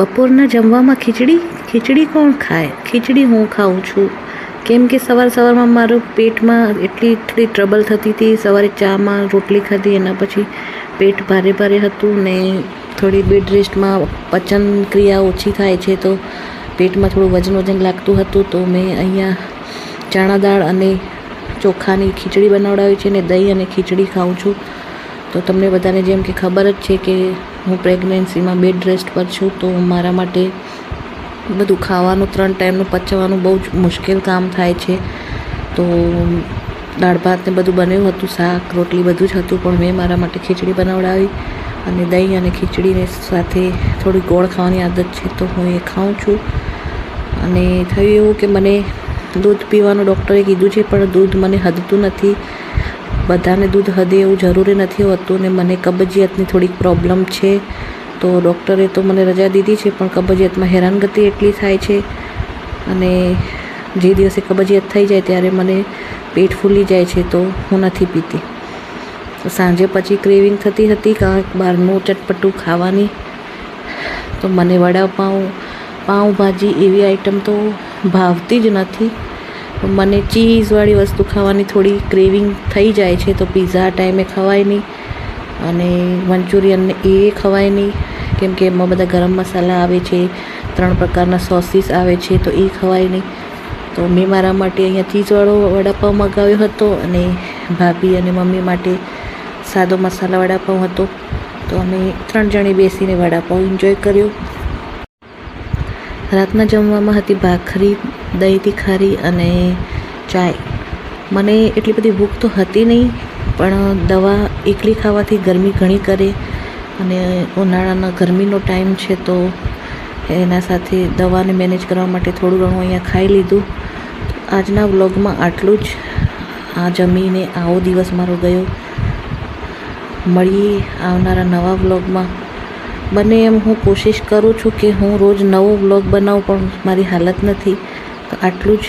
બપોરના જમવામાં ખીચડી કોણ ખાય? ખીચડી હું ખાઉં છું, કેમ કે સવારમાં મારું પેટમાં એટલી ટ્રબલ થતી હતી. સવારે ચામાં રોટલી ખાધી, એના પછી પેટ ભારે હતું ને થોડી બેડ રેસ્ટમાં પચન ક્રિયા ઓછી થાય છે, તો પેટમાં થોડું વજન લાગતું હતું. તો મેં અહીંયા ચણા દાળ અને ચોખાની ખીચડી બનાવડાવી છે ને દહીં અને ખીચડી ખાઉં છું. તો તમને બધાને જેમ કે ખબર જ છે કે હું પ્રેગ્નન્સીમાં બેડ રેસ્ટ પર છું, તો મારા માટે બધું ખાવાનું 3 ટાઈમનું પચવાનું બહુ જ મુશ્કેલ કામ થાય છે. તો દાળ ભાત ને બધું બન્યું હતું, શાક રોટલી બધું જ હતું, પણ મેં મારા માટે ખીચડી બનાવડાવી અને દહીં અને ખીચડીને સાથે થોડી ગોળ ખાવાની આદત છે, તો હું એ ખાઉં છું. અને થયું એવું કે મને દૂધ પીવાનું ડૉક્ટરે કીધું છે, પણ દૂધ મને હદતું નથી. બધાને દૂધ હદે એવું જરૂરી નથી હોતું ને મને કબજિયાતની થોડીક પ્રોબ્લેમ છે. તો ડૉક્ટરે તો મને રજા દીધી છે, પણ કબજિયાતમાં હેરાનગતિ એટલી થાય છે અને જે દિવસે કબજિયાત થઈ જાય ત્યારે મને પેટ ફૂલી જાય છે, તો હું નથી પીતી. સાંજે પછી ક્રેવિંગ થતી હતી કાંઈક બહારનું ચટપટું ખાવાની, તો મને વડાપાઉં પાઉંભાજી એવી આઈટમ તો ભાવતી જ નથી. મને ચીઝવાળી વસ્તુ ખાવાની થોડી ક્રેવિંગ થઈ જાય છે, તો પીઝા ટાઈમે ખવાય નહીં અને મંચુરિયન એ ખવાય નહીં, કેમ કે એમાં બધા ગરમ મસાલા આવે છે, 3 પ્રકારના સોસીસ આવે છે, તો એ ખવાય નહીં. તો મેં મારા માટે અહીંયા ચીઝવાળો વડાપાઉં મગાવ્યો હતો અને ભાભી અને મમ્મી માટે સાદો મસાલા વડાપાઉં હતો. તો અમે 3 જણી બેસીને વડાપાઉં એન્જોય કર્યો. રાતના જમવામાં હતી ભાખરી, દહીં તીખારી અને ચાય. મને એટલી બધી ભૂખ તો હતી નહીં, પણ દવા એકલી ખાવાથી ગરમી ઘણી કરે અને ઉનાળાના ગરમીનો ટાઈમ છે, તો એના સાથે દવાને મેનેજ કરવા માટે થોડું ઘણું અહીંયા ખાઈ લીધું. આજના વ્લોગમાં આટલું જ. આ જમીને આવો દિવસ મારો ગયો. મળીએ આવનારા નવા વ્લોગમાં. બને એમ હું કોશિશ કરું છું કે હું રોજ નવો વ્લોગ બનાવું, પણ મારી હાલત નથી. તો આટલું જ.